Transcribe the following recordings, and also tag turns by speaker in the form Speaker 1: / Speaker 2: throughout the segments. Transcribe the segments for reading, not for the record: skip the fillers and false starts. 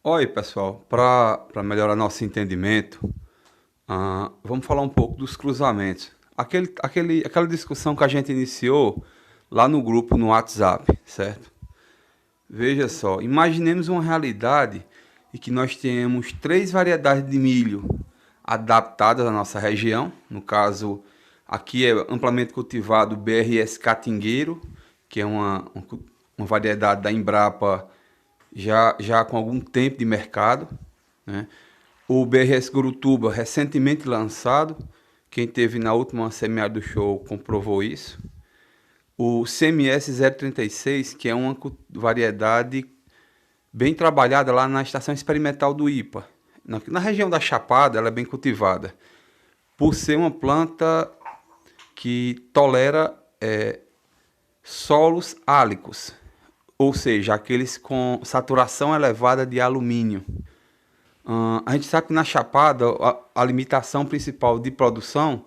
Speaker 1: Oi, pessoal. Para melhorar nosso entendimento, vamos falar um pouco dos cruzamentos. Aquela discussão que a gente iniciou lá no grupo no WhatsApp, certo? Veja só, imaginemos uma realidade em que nós temos três variedades de milho adaptadas à nossa região. No caso, aqui é amplamente cultivado o BRS Catingueiro, que é uma variedade da Embrapa já com algum tempo de mercado, né? O BRS Gurutuba, recentemente lançado, quem teve na última semeada do show comprovou isso. O CMS 036, que é uma variedade bem trabalhada lá na estação experimental do IPA. Na região da Chapada, ela é bem cultivada, por ser uma planta que tolera solos álicos, ou seja, aqueles com saturação elevada de alumínio. A gente sabe que na Chapada a limitação principal de produção,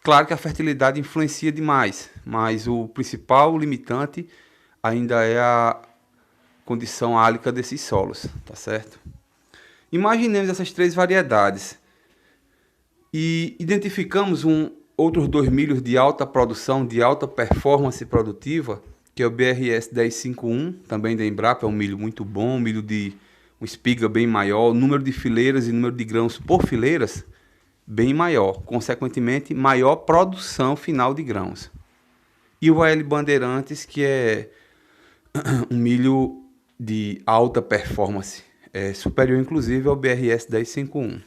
Speaker 1: claro que a fertilidade influencia demais, mas o principal limitante ainda é a condição álica desses solos, tá certo? Imaginemos essas três variedades e identificamos outros dois milhos de alta produção, de alta performance produtiva, que é o BRS 1051, também da Embrapa, é um milho muito bom, um milho de uma espiga bem maior, número de fileiras e número de grãos por fileiras bem maior, consequentemente maior produção final de grãos. E o AL Bandeirantes, que é um milho de alta performance, superior inclusive ao BRS 1051.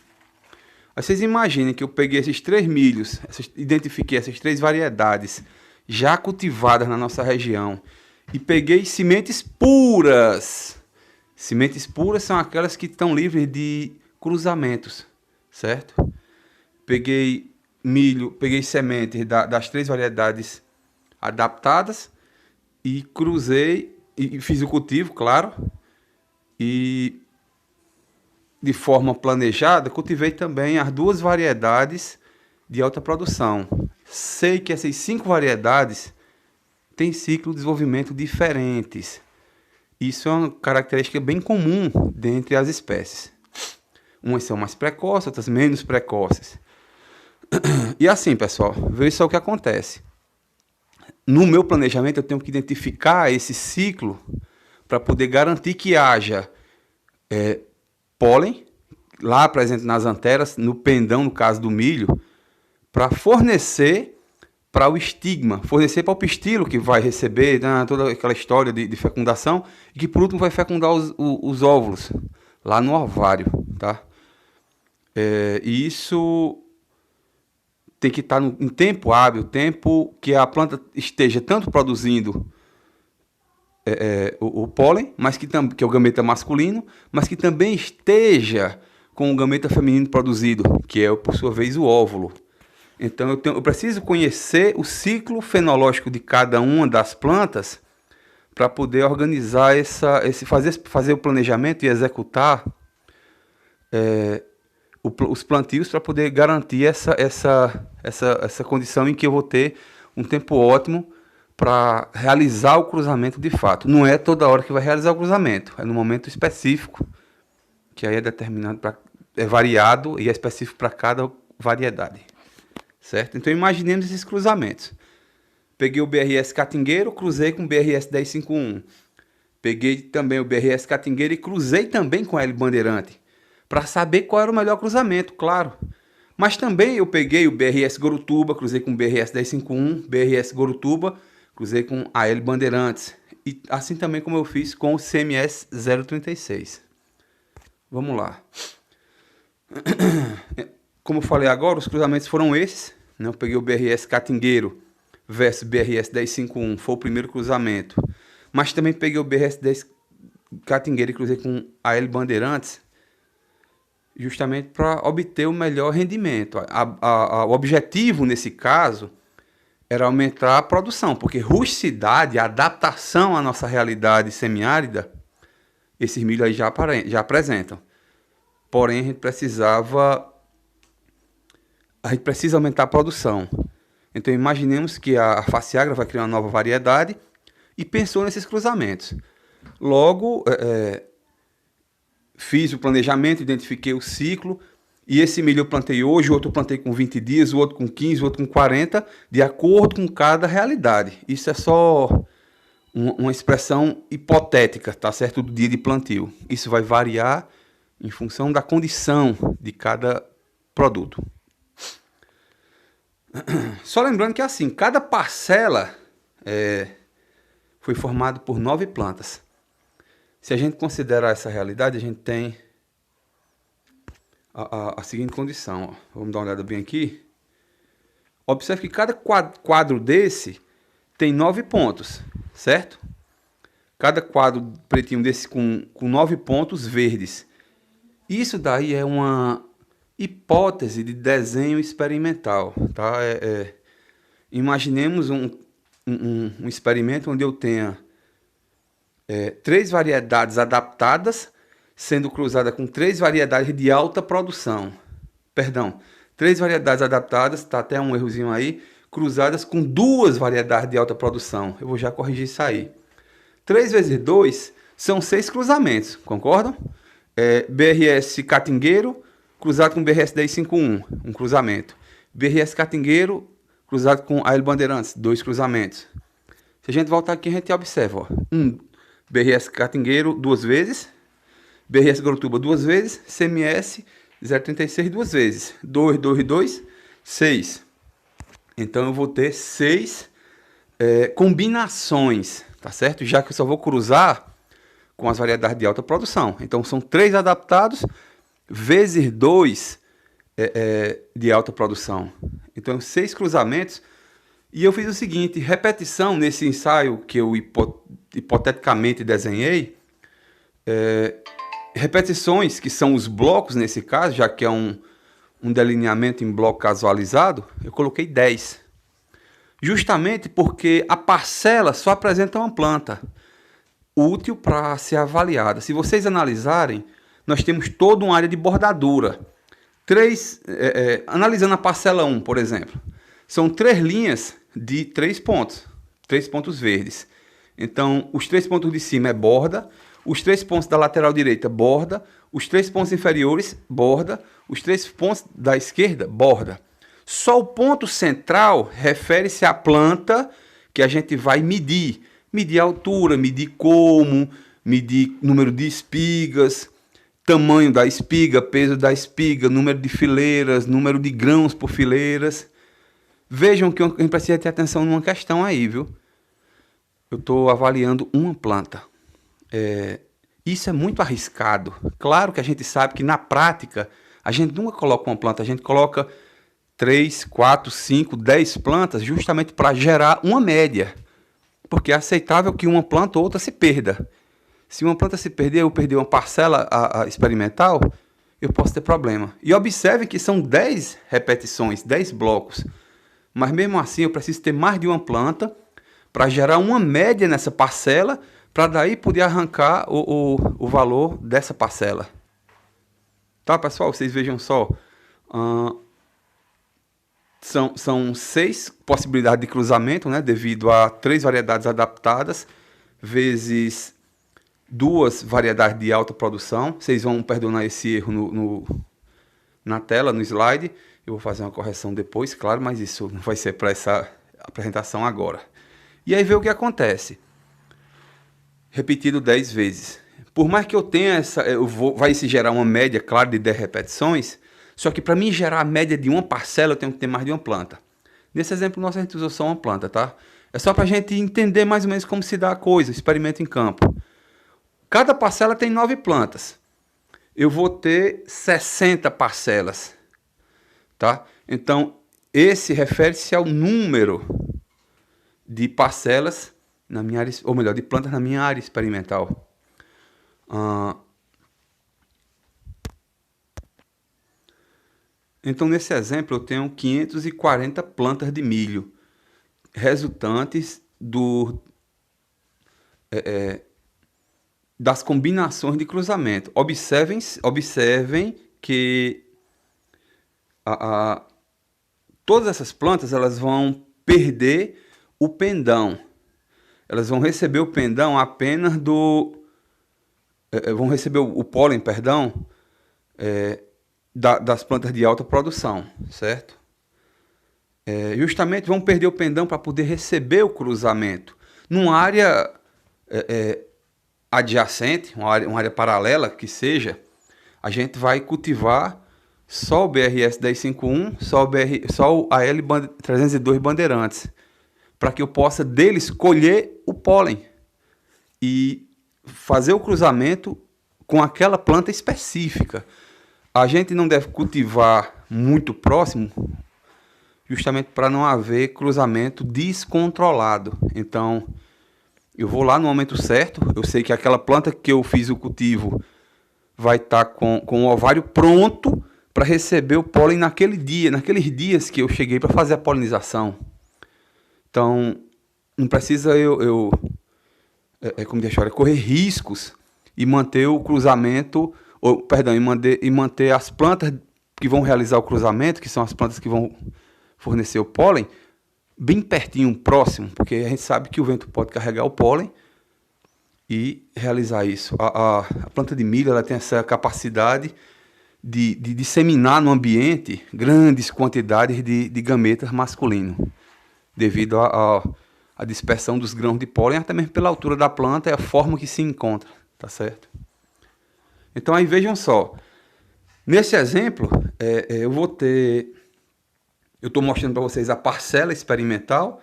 Speaker 1: Vocês imaginem que eu peguei esses três milhos, identifiquei essas três variedades já cultivadas na nossa região e peguei sementes puras. Sementes puras são aquelas que estão livres de cruzamentos, certo? Peguei milho, peguei sementes das três variedades adaptadas e cruzei e fiz o cultivo, claro, e de forma planejada, cultivei também as duas variedades de alta produção. Sei que essas cinco variedades têm ciclo de desenvolvimento diferentes. Isso é uma característica bem comum dentre as espécies. Umas são mais precoces, outras menos precoces. E assim, pessoal, veja só o que acontece. No meu planejamento, eu tenho que identificar esse ciclo para poder garantir que haja pólen, lá presente nas anteras, no pendão, no caso do milho, para fornecer para o estigma, fornecer para o pistilo que vai receber, né, toda aquela história de fecundação, e que por último vai fecundar os óvulos lá no ovário, tá? E isso tem que estar em tempo hábil, tempo que a planta esteja tanto produzindo o pólen, mas que é o gameta masculino, mas que também esteja com o gameta feminino produzido, que é, por sua vez, o óvulo. Então, eu preciso conhecer o ciclo fenológico de cada uma das plantas para poder organizar fazer o planejamento e executar os plantios para poder garantir essa condição em que eu vou ter um tempo ótimo para realizar o cruzamento de fato. Não é toda hora que vai realizar o cruzamento, é no momento específico, que aí é determinado, é variado e é específico para cada variedade. Certo? Então imaginemos esses cruzamentos. Peguei o BRS Catingueiro, cruzei com o BRS 1051. Peguei também o BRS Catingueiro e cruzei também com a L Bandeirante, para saber qual era o melhor cruzamento, claro. Mas também eu peguei o BRS Gorutuba, cruzei com o BRS 1051, BRS Gorutuba, cruzei com a L Bandeirantes. E assim também como eu fiz com o CMS 036. Vamos lá. Como eu falei agora, os cruzamentos foram esses. Né? Eu peguei o BRS Catingueiro versus BRS 1051, foi o primeiro cruzamento. Mas também peguei o BRS 10 Catingueiro e cruzei com a L Bandeirantes, justamente para obter o melhor rendimento. O objetivo, nesse caso, era aumentar a produção, porque rusticidade, adaptação à nossa realidade semiárida, esses milhos aí já apresentam. Porém, a gente precisa aumentar a produção. Então, imaginemos que a Faciagra vai criar uma nova variedade e pensou nesses cruzamentos. Logo, fiz o planejamento, identifiquei o ciclo, e esse milho eu plantei hoje, o outro eu plantei com 20 dias, o outro com 15, o outro com 40, de acordo com cada realidade. Isso é só uma expressão hipotética, tá certo? Do dia de plantio. Isso vai variar em função da condição de cada produto. Só lembrando que assim, cada parcela foi formada por 9 plantas. Se a gente considerar essa realidade, a gente tem a seguinte condição. Ó. Vamos dar uma olhada bem aqui. Observe que cada quadro desse tem 9 pontos, certo? Cada quadro pretinho desse com 9 pontos verdes. Isso daí é uma hipótese de desenho experimental, tá? Imaginemos um experimento onde eu tenha 3 variedades adaptadas sendo cruzada com 3 variedades de alta produção. Perdão, 3 variedades adaptadas, tá até um errozinho aí, cruzadas com 2 variedades de alta produção. Eu vou já corrigir isso aí. 3 vezes 2 são 6 cruzamentos, concordam? BRS Catingueiro cruzado com BRS 1051, um cruzamento. BRS Catingueiro cruzado com AL Bandeirantes, 2 cruzamentos. Se a gente voltar aqui, a gente observa, ó, BRS Catingueiro 2 vezes, BRS Grotuba 2 vezes, CMS 036 2 vezes, 2, 2, 2, 6. Então eu vou ter 6 combinações, tá certo? Já que eu só vou cruzar com as variedades de alta produção. Então são 3 adaptados vezes 2 de alta produção. Então 6 cruzamentos. E eu fiz o seguinte, repetição nesse ensaio que eu hipoteticamente desenhei, repetições, que são os blocos nesse caso, já que é um delineamento em bloco casualizado, eu coloquei 10. Justamente porque a parcela só apresenta uma planta útil para ser avaliada. Se vocês analisarem, nós temos toda uma área de bordadura. Analisando a parcela 1, por exemplo, são 3 linhas de 3 pontos, 3 pontos verdes. Então, os 3 pontos de cima é borda, os 3 pontos da lateral direita, borda, os 3 pontos inferiores, borda, os 3 pontos da esquerda, borda. Só o ponto central refere-se à planta que a gente vai medir. Medir a altura, medir como, medir número de espigas, tamanho da espiga, peso da espiga, número de fileiras, número de grãos por fileiras. Vejam que a gente precisa ter atenção numa questão aí, viu? Eu estou avaliando uma planta. Isso é muito arriscado. Claro que a gente sabe que na prática a gente nunca coloca uma planta, a gente coloca 3, 4, 5, 10 plantas justamente para gerar uma média. Porque é aceitável que uma planta ou outra se perda. Se uma planta se perder, eu perder uma parcela experimental, eu posso ter problema. E observe que são 10 repetições, 10 blocos. Mas mesmo assim eu preciso ter mais de uma planta para gerar uma média nessa parcela, para daí poder arrancar o valor dessa parcela. Tá, pessoal? Vocês vejam só. São 6 possibilidades de cruzamento, né, devido a 3 variedades adaptadas, vezes 2 variedades de alta produção. Vocês vão perdonar esse erro na tela, no slide. Eu vou fazer uma correção depois, claro, mas isso não vai ser para essa apresentação agora. E aí vê o que acontece. Repetido 10 vezes. Por mais que eu tenha vai se gerar uma média, claro, de 10 repetições. Só que para mim gerar a média de uma parcela, eu tenho que ter mais de uma planta. Nesse exemplo, a gente usou só uma planta, tá? É só para a gente entender mais ou menos como se dá a coisa, experimento em campo. Cada parcela tem 9 plantas. Eu vou ter 60 parcelas, tá? Então, esse refere-se ao número de parcelas na minha área, ou melhor, de plantas na minha área experimental. Então, nesse exemplo, eu tenho 540 plantas de milho, resultantes das combinações de cruzamento. Observem que todas essas plantas elas vão perder o pendão. Elas vão receber o pendão apenas vão receber o pólen, perdão, das plantas de alta produção, certo? Justamente vão perder o pendão para poder receber o cruzamento. Numa área adjacente, uma área paralela que seja, a gente vai cultivar só o BRS 1051, só o AL 302 Bandeirantes, para que eu possa deles colher o pólen e fazer o cruzamento com aquela planta específica. A gente não deve cultivar muito próximo, justamente para não haver cruzamento descontrolado. Então, eu vou lá no momento certo, eu sei que aquela planta que eu fiz o cultivo vai estar com o ovário pronto para receber o pólen naquele dia, naqueles dias que eu cheguei para fazer a polinização. Então, não precisa como deixar, correr riscos e manter o cruzamento, e manter as plantas que vão realizar o cruzamento, que são as plantas que vão fornecer o pólen, bem pertinho, próximo, porque a gente sabe que o vento pode carregar o pólen e realizar isso. A planta de milho, ela tem essa capacidade de disseminar no ambiente grandes quantidades de gametas masculinos, devido a dispersão dos grãos de pólen, até mesmo pela altura da planta e a forma que se encontra, tá certo? Então aí vejam só, nesse exemplo, eu estou mostrando para vocês a parcela experimental,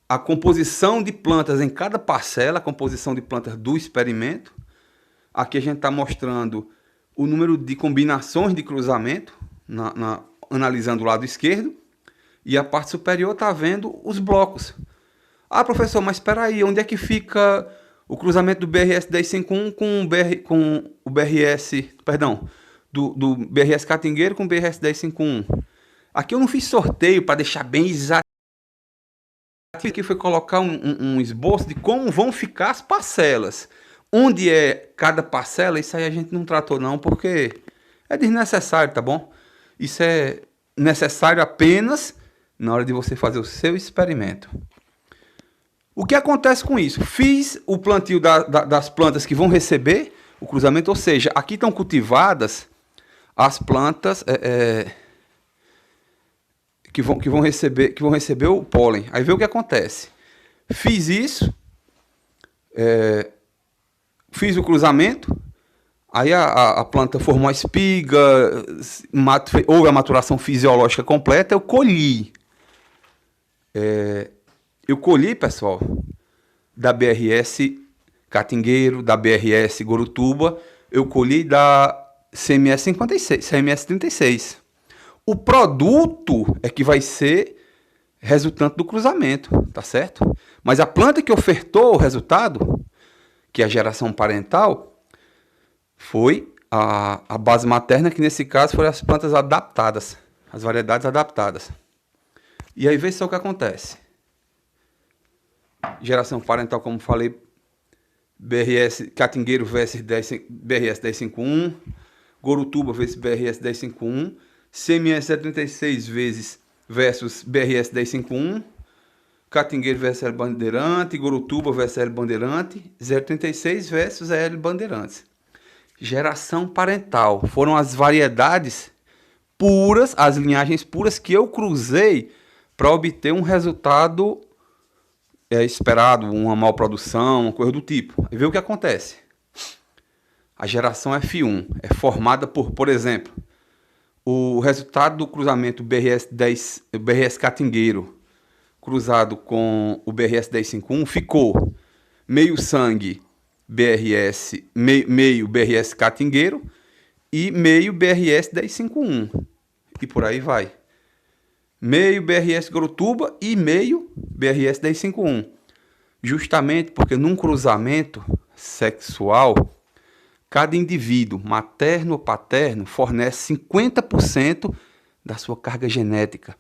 Speaker 1: a composição de plantas em cada parcela, a composição de plantas do experimento. Aqui a gente está mostrando o número de combinações de cruzamento, analisando o lado esquerdo, e a parte superior está vendo os blocos. Ah, professor, mas espera aí, onde é que fica o cruzamento do BRS 1051 com o BRS, perdão, do BRS Catingueiro com o BRS 1051? Aqui eu não fiz sorteio para deixar bem exato. Aqui foi colocar um esboço de como vão ficar as parcelas. Onde é cada parcela, isso aí a gente não tratou não, porque é desnecessário, tá bom? Isso é necessário apenas na hora de você fazer o seu experimento. O que acontece com isso? Fiz o plantio das plantas que vão receber o cruzamento, ou seja, aqui estão cultivadas as plantas que vão receber o pólen. Aí vê o que acontece. Fiz isso, fiz o cruzamento, aí a planta formou a espiga, houve a maturação fisiológica completa, eu colhi. Pessoal, da BRS Catingueiro, da BRS Gorutuba, eu colhi da CMS 56, CMS 36. O produto é que vai ser resultante do cruzamento, tá certo? Mas a planta que ofertou o resultado, que é a geração parental, foi a base materna, que nesse caso foram as plantas adaptadas, as variedades adaptadas. E aí vê só o que acontece. Geração parental, como falei, BRS Catingueiro versus BRS 1051, Gorutuba versus BRS 1051, CMS 36 versus BRS 1051, Catingueiro versus L Bandeirante, Gorutuba versus L Bandeirante, 036 versus L Bandeirantes. Geração parental foram as variedades puras, as linhagens puras que eu cruzei para obter um resultado esperado, uma mal produção, uma coisa do tipo. E vê o que acontece. A geração F1 é formada por exemplo, o resultado do cruzamento BRS Catingueiro cruzado com o BRS 1051 ficou meio sangue BRS, meio BRS Catingueiro e meio BRS 1051. E por aí vai. Meio BRS Gorutuba e meio BRS 1051. Justamente porque num cruzamento sexual, cada indivíduo, materno ou paterno, fornece 50% da sua carga genética,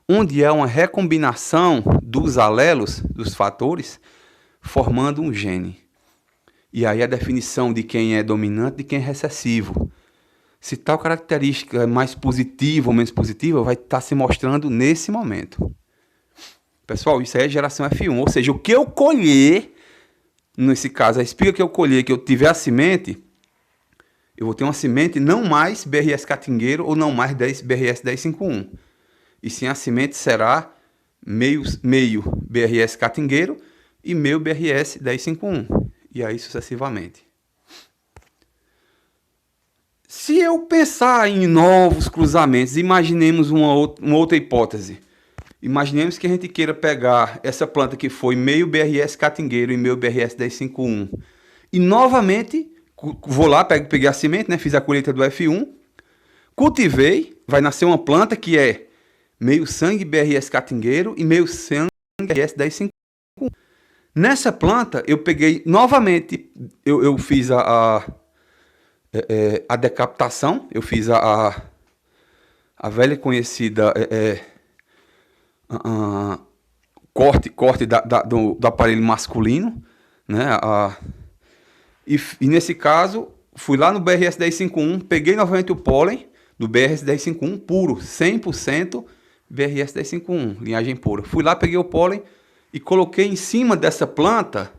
Speaker 1: onde é uma recombinação dos alelos, dos fatores, formando um gene. E aí a definição de quem é dominante e de quem é recessivo. Se tal característica é mais positiva ou menos positiva, vai estar se mostrando nesse momento. Pessoal, isso aí é geração F1, ou seja, o que eu colher, nesse caso, a espiga que eu colher, que eu tiver a semente, Eu vou ter uma semente não mais BRS Catingueiro ou não mais 10 BRS 1051. E sim a semente será meio BRS Catingueiro e meio BRS 1051. E aí sucessivamente. Se eu pensar em novos cruzamentos, imaginemos uma outra hipótese. Imaginemos que a gente queira pegar essa planta que foi meio BRS Catingueiro e meio BRS 1051 e novamente vou lá, peguei a semente, né, fiz a colheita do F1, cultivei, vai nascer uma planta que é meio sangue BRS Catingueiro e meio sangue BRS 1051. Nessa planta eu peguei novamente, eu fiz a decapitação, eu fiz a velha conhecida corte do aparelho masculino, né? E nesse caso, fui lá no BRS 1051, peguei novamente o pólen do BRS 1051 puro, 100% BRS 1051, linhagem pura. Fui lá, peguei o pólen e coloquei em cima dessa planta,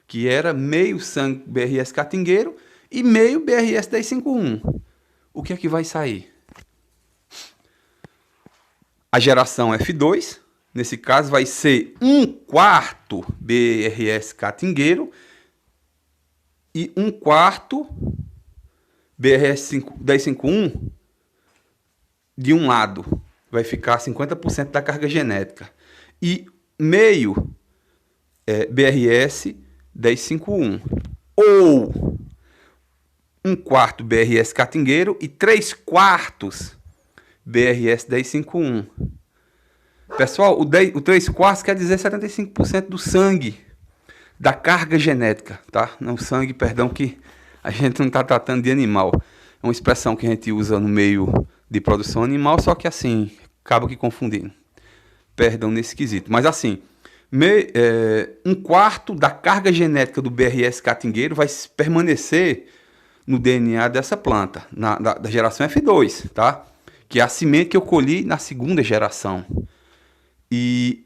Speaker 1: que era meio sangue BRS Catingueiro e meio BRS 1051. O que é que vai sair? A geração F2, nesse caso vai ser 1/4 BRS Catingueiro e 1/4 BRS 1051 de um lado. Vai ficar 50% da carga genética. E meio BRS 1051. Ou 1/4 BRS Catingueiro e 3/4 BRS 1051. Pessoal, o 3/4 quer dizer 75% do sangue, da carga genética, tá? Não sangue, perdão, que a gente não está tratando de animal. É uma expressão que a gente usa no meio de produção animal, só que assim, acaba que confundindo. Perdão nesse quesito. Mas assim, 1/4 da carga genética do BRS Catingueiro vai permanecer no DNA dessa planta, da geração F2, tá? Que é a semente que eu colhi na segunda geração. E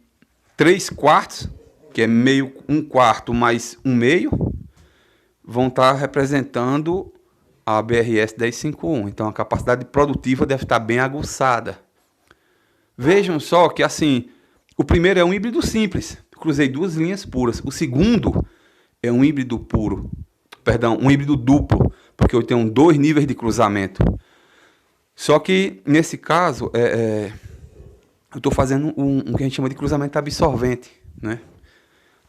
Speaker 1: 3/4, que é 1/4 mais 1/2, vão estar representando a BRS 1051. Então a capacidade produtiva deve estar bem aguçada. Vejam só que assim, o primeiro é um híbrido simples, cruzei duas linhas puras. O segundo é um híbrido puro, perdão, um híbrido duplo, porque eu tenho 2 níveis de cruzamento. Só que nesse caso, eu estou fazendo o que a gente chama de cruzamento absorvente, né?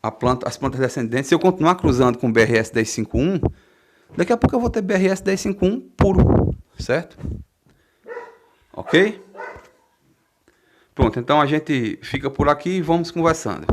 Speaker 1: As plantas descendentes, se eu continuar cruzando com BRS 1051, daqui a pouco eu vou ter BRS 1051 puro, certo? Ok? Pronto, então a gente fica por aqui e vamos conversando.